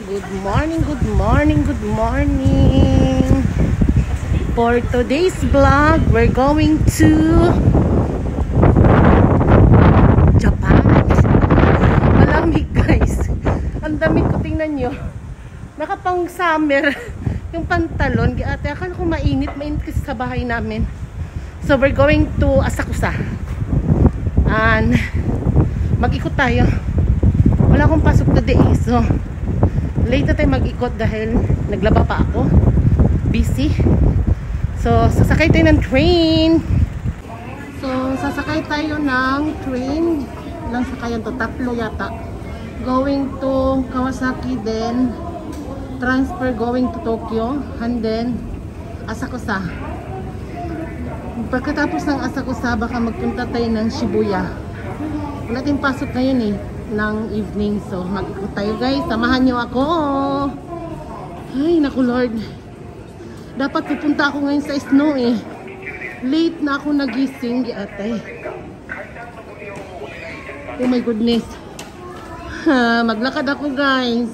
Good morning, good morning, good morning. For today's vlog, we're going to Japan. Malamig guys. Ang damit ko, tingnan nyo. Nakapang summer yung pantalon. Ate, akala ko mainit kasi sa bahay namin. So we're going to Asakusa. And mag-ikot tayo. Wala akong pasok today. So late na tayo mag-ikot dahil naglaba pa ako. Busy. So sasakay tayo ng train. So sasakay tayo ng train. Ilang sakayan to? 3 yata. Going to Kawasaki, then transfer going to Tokyo, and then Asakusa. Pagkatapos ng Asakusa, baka magpunta tayo ng Shibuya. Wala tayong pasok ngayon ng evening. So mag-ikot tayo guys. Samahan nyo ako. Ay naku Lord. Dapat pupunta ako ngayon sa snow Late na ako nagising ate. Oh my goodness. Maglakad ako guys.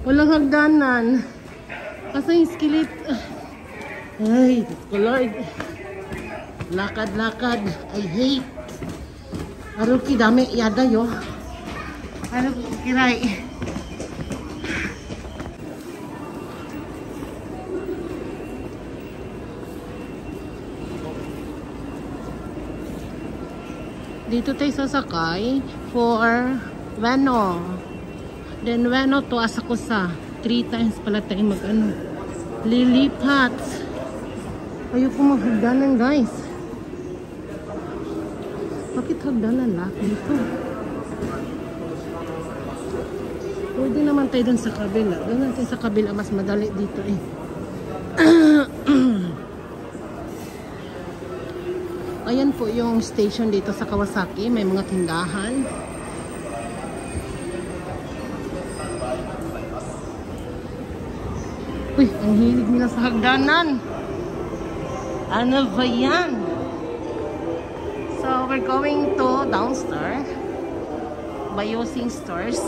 Walang hagdanan. Kasi yung skillet. Ay Lord. Lakad. I hate. Aruki dame yada yo. Aruki kirai. Dito tayo sasakay for Ueno. Then Ueno to Asakusa. 3 times pala tayo lilipat. Ayoko maghagdanan guys. Bakit hagdanan lahat dito? Pwede naman tayo dun sa kabila. Doon natin sa kabila, mas madali dito Ayan po yung station dito sa Kawasaki. May mga tindahan. Uy, ang hilig nila sa hagdanan. Ano ba yan? So, we're going to downstairs by using stairs.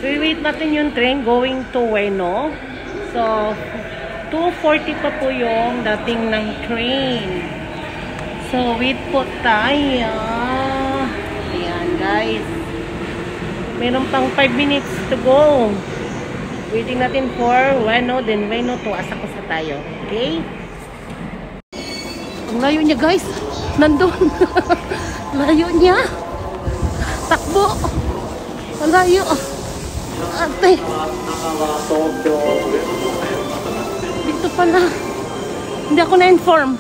Wait natin yung train going to Ueno. So, 2:40 pa po yung dating ng train. So, wait po tayo. Ayan, guys. Meron pang 5 minutes to go. Waiting natin for Ueno, then Ueno to Asakusa tayo. Okay? Ang layo niya, guys. Nandun. Layo niya. Takbo. Ang layo. Ate. Dito pala. Hindi ako na-inform.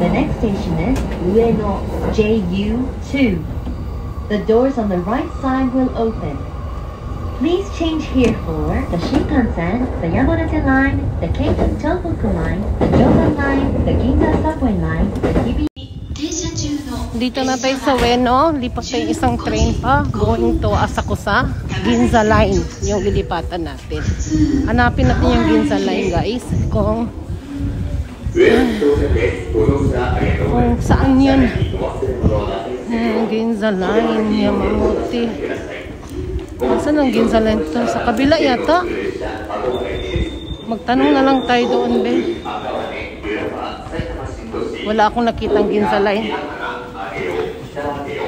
The next station is Ueno JU2. The doors on the right side will open. Please change here for the Shinkansen, the Yamanote Line, the Keikyu Tohoku Line, the Joban Line, the Ginza Subway Line, the TB. Dito na tayo sa Ueno. Lipat tayo isang train pa going to Asakusa. Ginza Line yung ilipatan natin. Hanapin natin yung Ginza Line guys. Kung saan yun. Ginza Line, Yamamote. Saan ang Ginza Line to? Sa kabila yata. Magtanong na lang tayo doon be. Wala akong nakitang Ginza Line.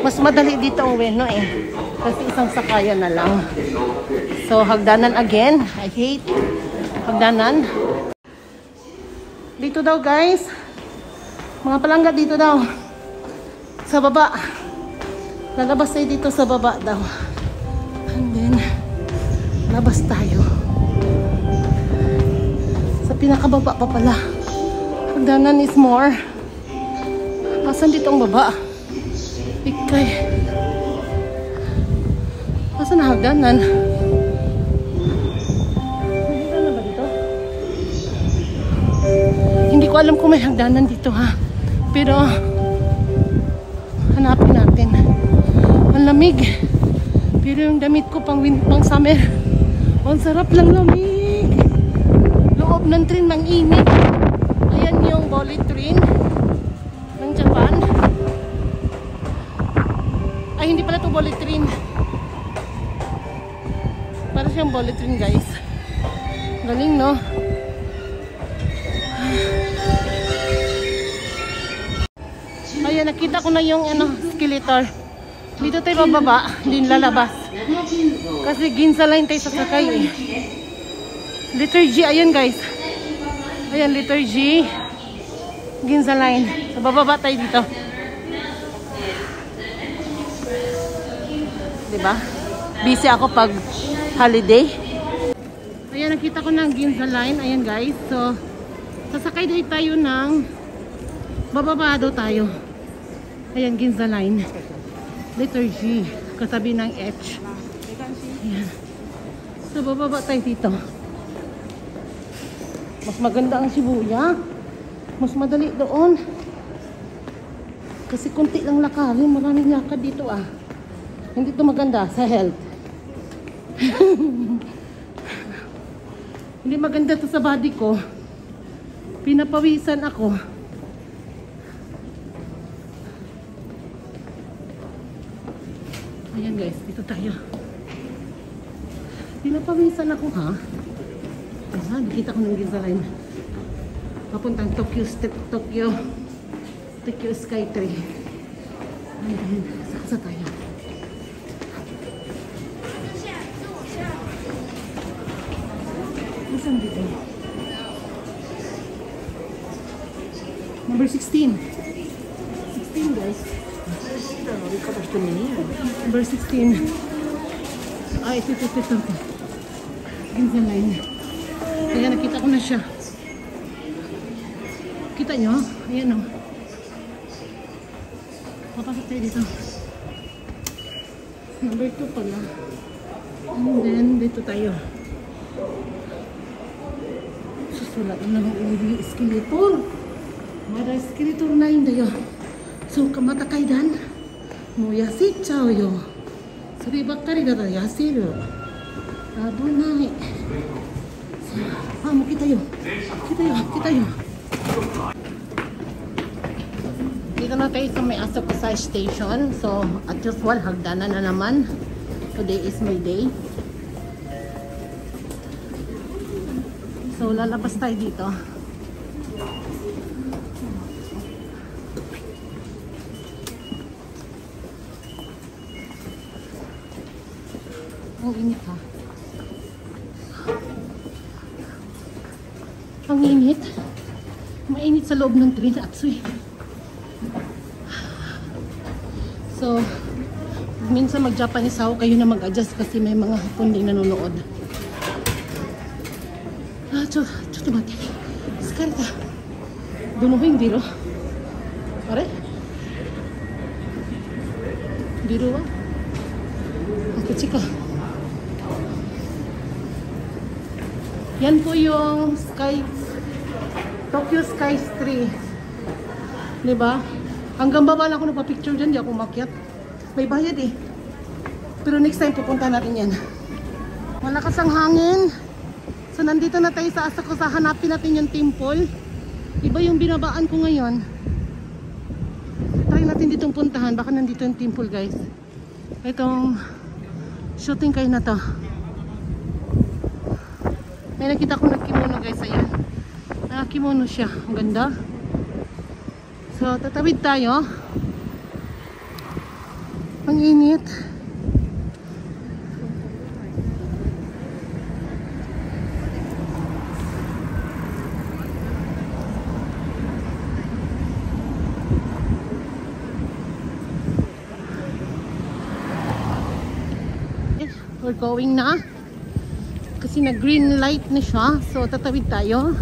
Mas madali dito ang Ueno kasi isang sakayan na lang. So hagdanan again. I hate hagdanan. Dito daw guys. Mga palangga dito daw. Sa baba. Lalabas tayo dito sa baba daw. And then labas tayo. Sa pinakababa pa pala. Hagdanan is more. Asan dito ang baba? Pikay. Asan na hagdanan? May hagdanan ba dito? Hindi ko alam kung may hagdanan dito ha. Pero hanapin natin. Ang lamig. Pero yung damit ko pang summer. Ang sarap lang lamig. Loob ng train mang init. Ayan yung bullet train ng Japan. bullet train. Para siyang bullet train, guys. Galing, no? Ayan, nakita ko na yung escalator. Dito tayo bababa, din lalabas. Kasi Ginza line tayo sasakay eh. Letter G, ayan guys. Ayan, letter G. Ginza line. So, bababa tayo dito. Diba? Busy ako pag holiday. Ayan, nakita ko na ang Ginza line. Ayan guys. So, sasakay tayo ng bababa daw tayo. Ayan, Ginza line. Letter G. Katabi ng H. Ayan. So, bababa tayo dito. Mas maganda ang Shibuya. Mas madali doon. Kasi kunti lang lakarin. Maraming lakad dito ah. Hindi ito maganda sa health. Hindi maganda to sa body ko. Pinapawisan ako. Ayan guys, dito tayo. Pinapawisan ako ha. Ayan, nakita ko ng Ginza line. Papuntang Tokyo Sky Tree. Ayan, saksa tayo. Saan dito? Number 16. 16 guys. Number 16. Ah, ito. Ginza line. Ayan, nakita ko na siya. Kita nyo? Ayan o. Papasok tayo dito. Number 2 pala. And then, dito tayo. Susulat na lang yung escalator. Mada escalator na yun tayo. So, kamatakay dan. Mo yasichao yo. Suri bakkari da yasiru. Abunai. Ah, mo kita yo. Kita yo. Dito na tayo sa may Asakusa Station. So, at usual, hagdanan na naman. Today is my day. So, lalabas tayo dito. Ang init ha. Ang init. Mainit sa loob ng train. Atsoy. So, minsan mag-Japanese ako, kayo na mag-adjust kasi may mga Hapon din nanonood. Ah, choto mate. Skarita. Dono ba yung biro? Pare? Biro ba? Ang kuchika. Yan po yung Tokyo Sky Tree. Diba? Hanggang baba lang ako nagpa-picture dyan. Di ako umakyat. May bayad eh. Pero next time pupunta natin yan. Malakas ang hangin. So nandito na tayo sa Asakusa. Hanapin natin yung temple. Iba yung binabaan ko ngayon. Try natin ditong puntahan. Baka nandito yung temple guys. Itong shooting kayo na to. May nakita ko ng kimono guys. Ayan. Kimono siya. Ang ganda. So tatawid tayo. Ang init. We're going na. Kasi na green light na siya. So tatawid tayo.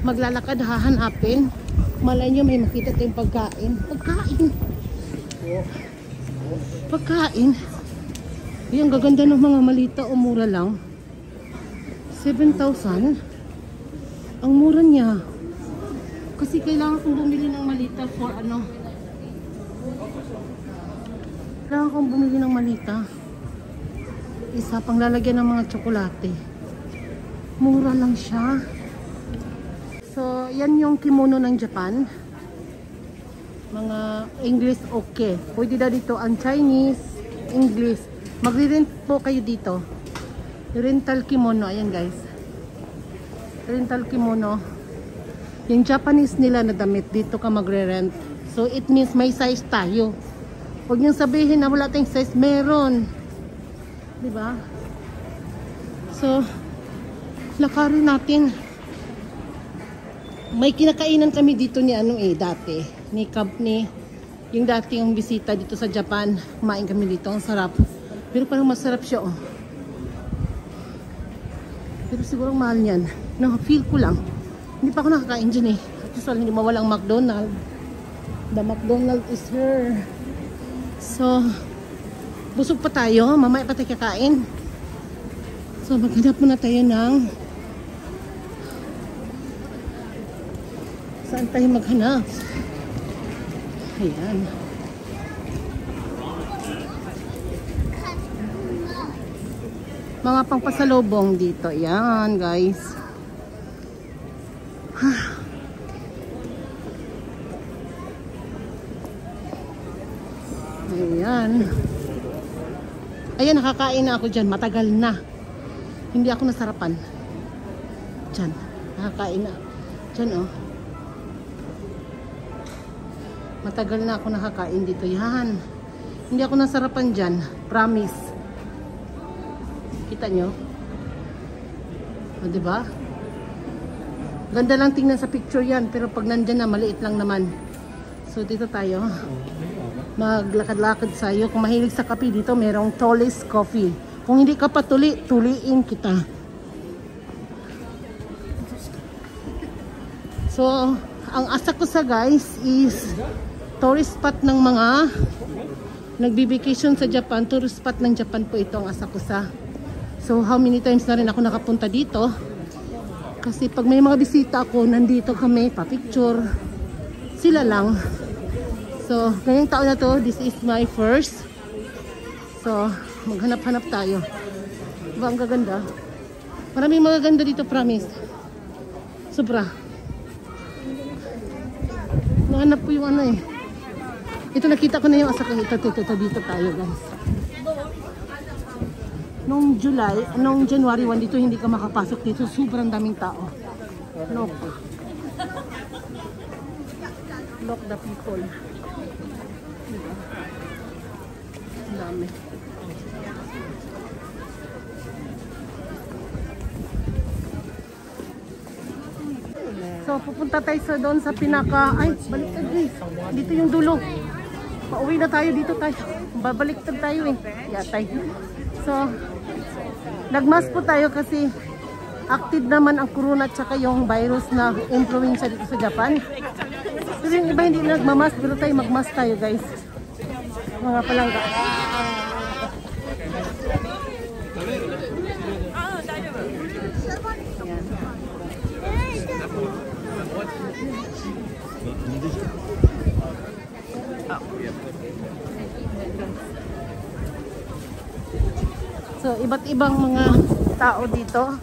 Maglalakad, hahanapin. Malay nyo may makita tayong pagkain. Pagkain. Yung gaganda ng mga malita o mura lang. 7,000. Ang mura niya. Kasi kailangan kong bumili ng malita for ano. Kailangan kong bumili ng malita. Isa pang lalagyan ng mga tsokolate. Mura lang siya. So, yan yung kimono ng Japan. Mga English okay. Pwede na dito ang Chinese, English. Magre-rent po kayo dito. Rental kimono. Ayan guys. Rental kimono. Yung Japanese nila na damit, dito ka magre-rent. So it means may size tayo. Huwag niyong sabihin na wala tayong size. Meron. Diba? So, lakarin natin. May kinakainan kami dito ni dati. Yung dati yung bisita dito sa Japan. Kumain kami dito. Ang sarap. Pero parang masarap siya, oh. Pero siguro mahal yan. No, feel ko lang. Hindi pa ako nakakain dyan eh. Usually, hindi mawalang McDonald's. The McDonald's is here. So, busog pa tayo. Mamaya pa tayo kakain. So, maghanap muna tayo ng... Saan tayo maghanap? Ayan. Mga pangpasalubong dito. Ayan, guys. Ayan. Ayan, nakakain na ako dyan. Matagal na. Hindi ako nasarapan. Dyan. Nakakain na. Dyan, oh. Matagal na ako nakakain dito. Yan. Hindi ako nasarapan dyan. Promise. Kita nyo? O, diba? Ganda lang tingnan sa picture yan. Pero pag nandyan na, maliit lang naman. So, dito tayo. Maglakad-lakad sa'yo. Kung mahilig sa kape dito, merong Tollis Coffee. Kung hindi ka pa tuliin kita. So, ang Asakusa guys is tourist spot ng mga nagbi-vacation sa Japan. Tourist spot ng Japan po ito ang Asakusa. So, how many times na rin ako nakapunta dito. Kasi pag may mga bisita ako, nandito kami, pa-picture. Sila lang. So, ngayong taon na to, this is my first. So, maghanap-hanap tayo. Diba ang gaganda? Maraming magaganda dito, promise. Sobra. Nahanap po yung ano eh. Ito nakita ko na yung asakay. Ito, dito tayo guys. Nung January 1 dito, hindi ka makapasok dito. Sobrang daming tao. Look. Look the people. Diba? Ang dami. So, pupunta tayo doon sa pinaka... Ay, baliktad eh. Dito yung dulo. Pauwi na tayo dito tayo. Babaliktad tayo eh. Yatay. So, nagmask po tayo kasi active naman ang corona at saka yung virus na influenza dito sa Japan. Pero yung iba hindi nagmamask, pero tayo magmask tayo guys. Mga palangga. So, iba't ibang mga tao dito.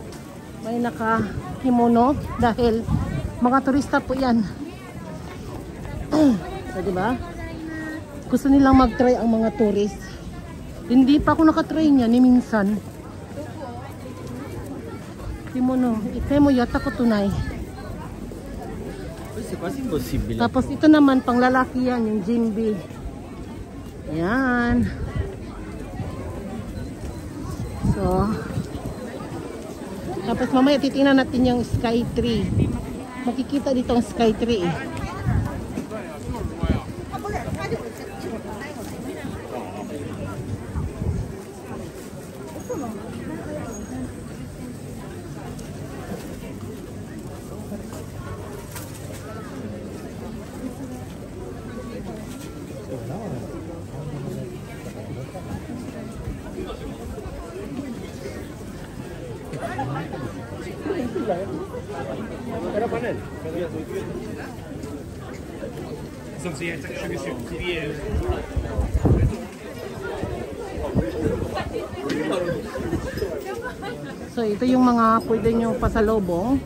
May naka-kimono dahil mga turista po yan. So, diba? Gusto nilang mag-try ang mga tourist. Hindi pa ako nakatry niya ni minsan. Kimono. Ite mo yata ko tunay. Tapos ito naman pang lalaki yan, yung Jinbi. Ayan. So, tapos mamaya titingnan natin yung Sky Tree. Makikita dito ang Sky Tree eh. So ito yung mga pwede nyo pasalubong.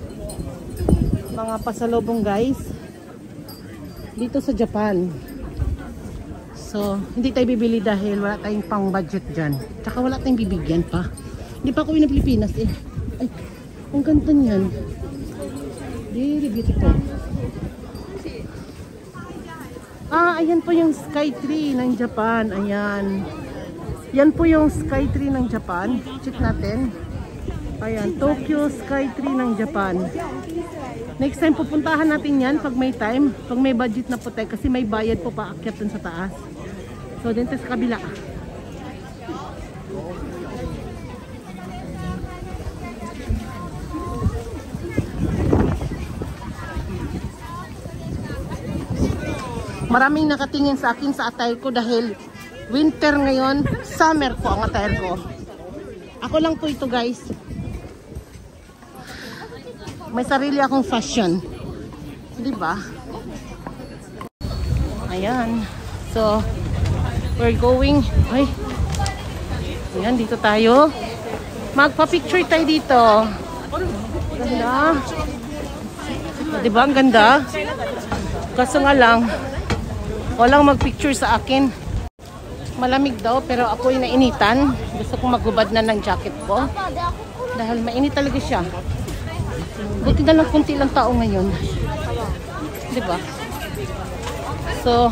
Mga pasalubong guys dito sa Japan. So So, hindi tayo bibili dahil wala tayong pang budget dyan. Tsaka wala tayong bibigyan pa. Hindi pa ako uwi ng Pilipinas eh. Ay, ang ganda niyan. Very beautiful. Ah, ayan po yung Sky Tree ng Japan. Ayan. Yan po yung Sky Tree ng Japan. Check natin. Ayan, Tokyo Sky Tree ng Japan. Next time pupuntahan natin yan pag may time. Pag may budget na po tayo. Kasi may bayad po paakyat dun sa taas. So, dito sa kabila. Maraming nakatingin sa akin sa attire ko dahil winter ngayon, summer po ang attire ko. Ako lang po ito guys. May sarili akong fashion. Di ba? Ayan. So, we're going. Ay. Ayan, dito tayo. Magpa-picture tayo dito. Ganda. Di ba? Ang ganda. Kaso nga lang, walang magpicture sa akin. Malamig daw pero ako'y nainitan. Gusto kong maghubad na ng jacket ko. Dahil mainit talaga siya. Buti na lang kunti lang tao ngayon. Diba? So,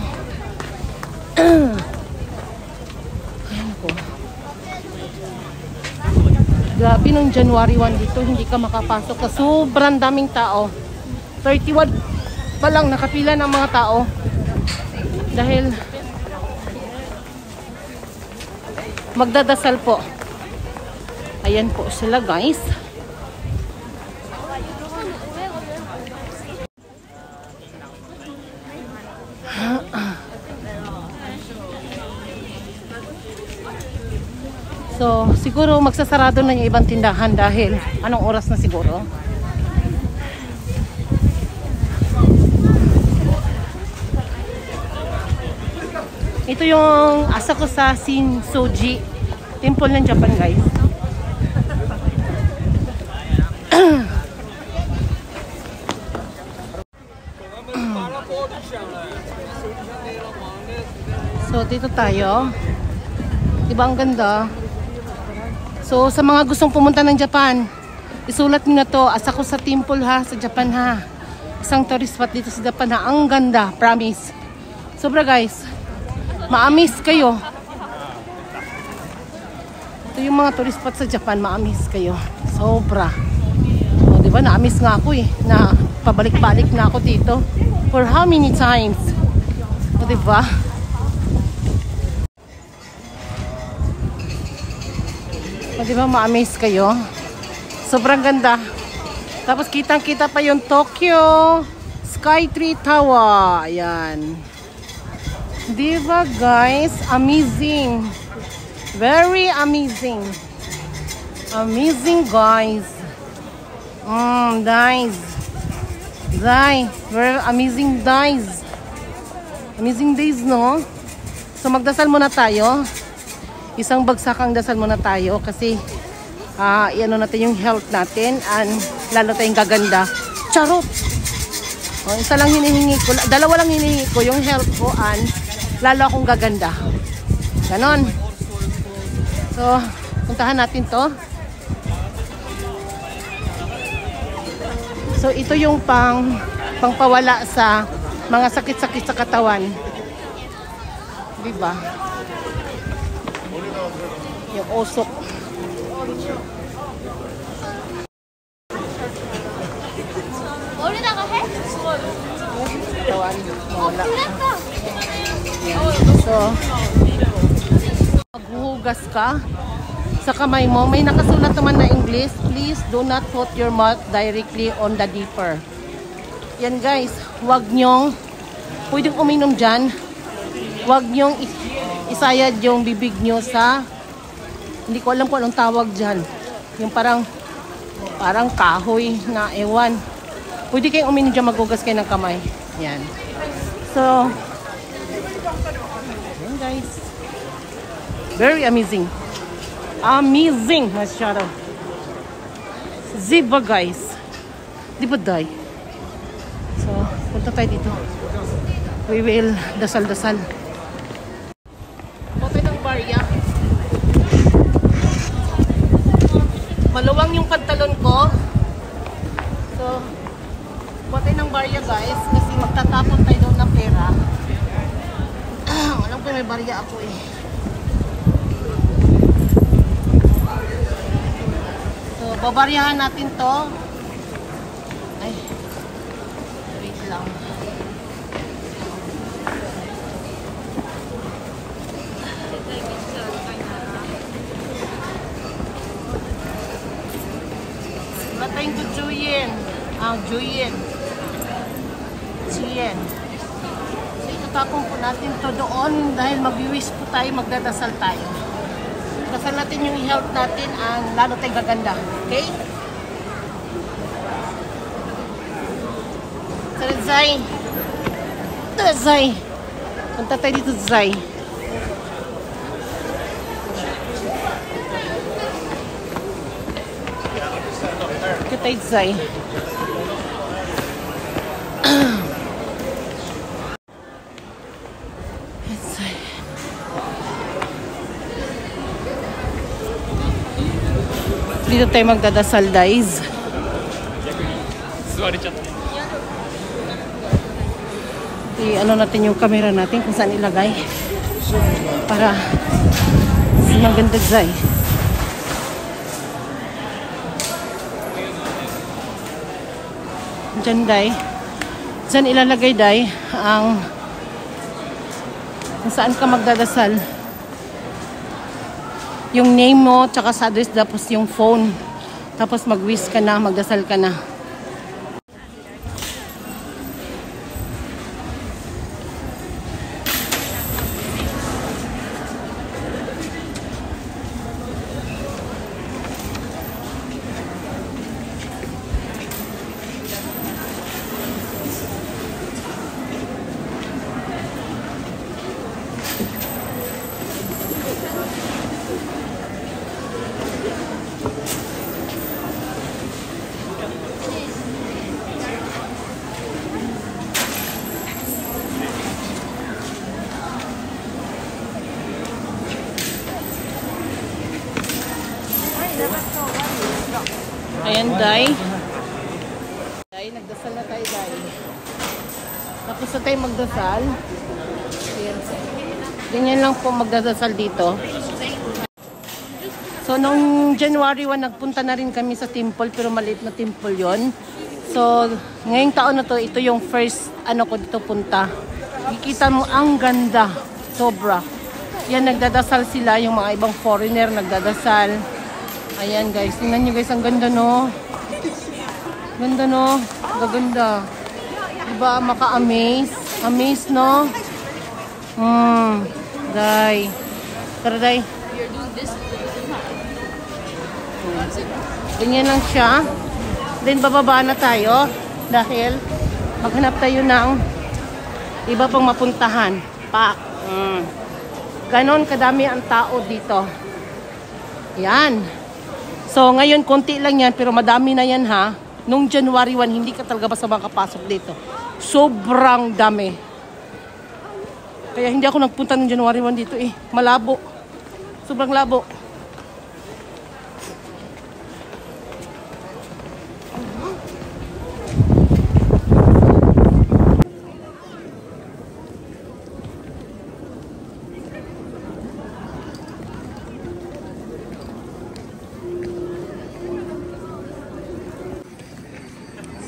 ayan ko. Grabe nung January 1 dito, hindi ka makapasok. Sobrang daming tao. 31 pa lang nakapila ng mga tao. Dahil magdadasal po. Ayan po sila guys. So siguro magsasarado na yung ibang tindahan dahil anong oras na siguro? Ito yung Asakusa Shinsoji Temple ng Japan guys. So dito tayo. Diba ang ganda? So sa mga gustong pumunta ng Japan, isulat niyo na to, Asakusa Temple ha, sa Japan ha. Isang tourist spot dito sa Japan ha. Ang ganda, promise. Sobra guys. Ma-amaze kayo. Ito yung mga tourist spot sa Japan, ma-amaze kayo. Sobra. O, diba, na-amaze nga ako eh. Na pabalik-balik na ako dito. For how many times? O, diba? O, diba, ma-amaze kayo? Sobrang ganda. Tapos kitang-kita pa yung Tokyo Sky Tree Tower. Ayan. Diba guys? Amazing. Very amazing. Amazing guys. Guys. Guys. Very amazing guys. Amazing days no? So magdasal muna tayo. Isang bagsakang dasal muna tayo kasi iano natin yung health natin and lalo tayong gaganda. Charot! O, isa lang hinihingi ko. Dalawa lang hinihingi ko. Yung health ko and lalo akong gaganda. Ganon. So, puntahan natin to. So, ito yung pangpawala sa mga sakit-sakit sa katawan. Diba? Yung usok. Katawan. Wala. So, maghuhugas ka sa kamay mo. May nakasulat naman na English. Please do not put your mouth directly on the dipper. Yan guys, wag nyong pwedeng uminom dyan. Wag nyong isayad yung bibig nyo sa, hindi ko alam kung anong tawag dyan. Yung parang kahoy na ewan. Pwede kayong uminom dyan, maghugas kayo ng kamay. Yan. So, yan guys. Very amazing. Amazing. Masyado. Ziba guys. Diba day? So, punta tayo dito. We will dasal-dasal. barya guys kasi magtatapon tayo doon ng pera. Alam ko may barya ako eh. So, babaryahan natin to. Ay, wait lang. Tayong to Juyen. Juyen. Chien. So, itatapon po natin to doon dahil mag-wish po tayo, magdadasal tayo. Dasal natin yung health natin ang lalo tayong gaganda. Okay? So, Zay. Ito, Zay. Punta tayo dito, Zay. Tayo Zay. Dito tayo magdadasal guys. Ano natin yung camera natin kung saan ilagay para maganda Zay. Diyan, Day. Diyan ilalagay, Day, ang kung saan ka magdadasal. Yung name mo, tsaka sa address, tapos yung phone. Tapos mag-wish ka na, magdasal ka na. Ayan, Day. Day, nagdasal na tayo, Day. Tapos na tayo magdasal. Ganyan lang po magdadasal dito. So, noong January 1, nagpunta na rin kami sa temple, pero maliit na temple yon. So, ngayong taon na to, ito yung first ano ko dito punta. Kikita mo, ang ganda. Sobra. Yan, nagdadasal sila. Yung mga ibang foreigner nagdadasal. Ayan guys, tingnan nyo guys, ang ganda no. Ganda no, gaganda. Diba, maka-amaze. Amaze no. Day. Tara, Day. Ganyan lang siya. Then bababa na tayo dahil maghanap tayo ng iba pang mapuntahan. Ganon kadami ang tao dito. Yan. So, ngayon, konti lang yan, pero madami na yan, ha? Nung January 1, hindi ka talaga basta makapasok dito. Sobrang dami. Kaya hindi ako nagpunta ng January 1 dito, eh. Malabo. Sobrang labo.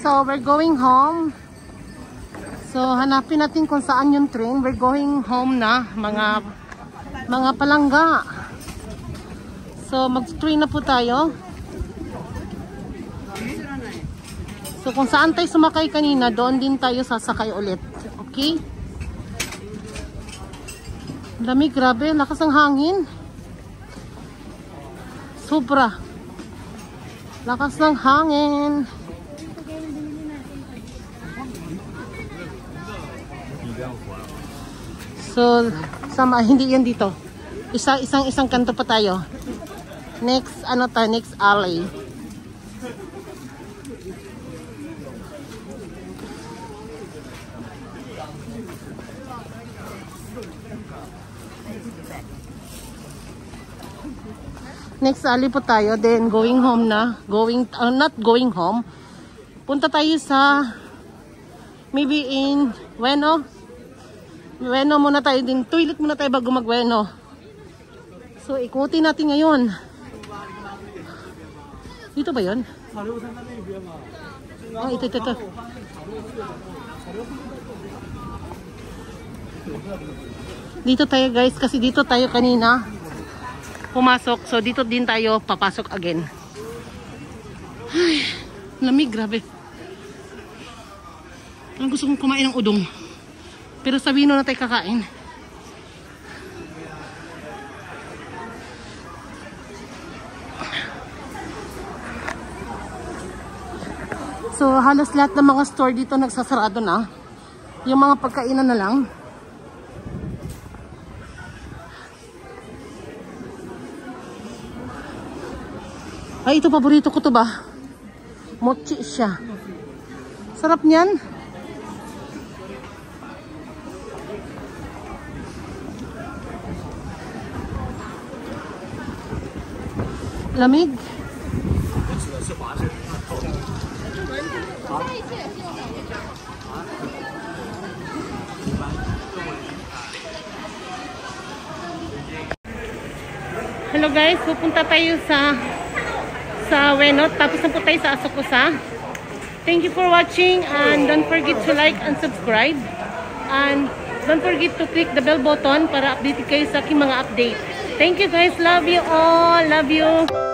So, we're going home. So, hanapin natin kung saan yung train. We're going home na, mga palangga. So, mag-train na po tayo. So, kung saan tayo sumakay kanina, doon din tayo sasakay ulit. Okay? Dami, grabe. Lakas ng hangin. Sobra. Lakas ng hangin. So, hindi yan dito. Isang kanto pa tayo. Next, next alley. Next alley po tayo. Then, going home na. Not going home. Punta tayo sa Maybe in Ueno. Ueno muna tayo din. Toilet muna tayo bago mag-Ueno. So, ikutin natin ngayon. Dito ba yun? Oh, ito. Dito tayo guys, kasi dito tayo kanina pumasok. So, dito din tayo papasok again. Ay, lamig, grabe. Ang gusto kong kumain ng udong. Pero sabihin na tayo kakain. So, halos lahat ng mga store dito nagsasarado na. Yung mga pagkainan na lang. Ay, ito paborito ko to ba? Mochi siya. Sarap niyan. Lamig. Hello guys, pupunta tayo sa Ueno, tapos na po tayo sa Asakusa. Thank you for watching and don't forget to like and subscribe. And don't forget to click the bell button para update kayo sa aking mga update. Thank you guys, love you all, love you.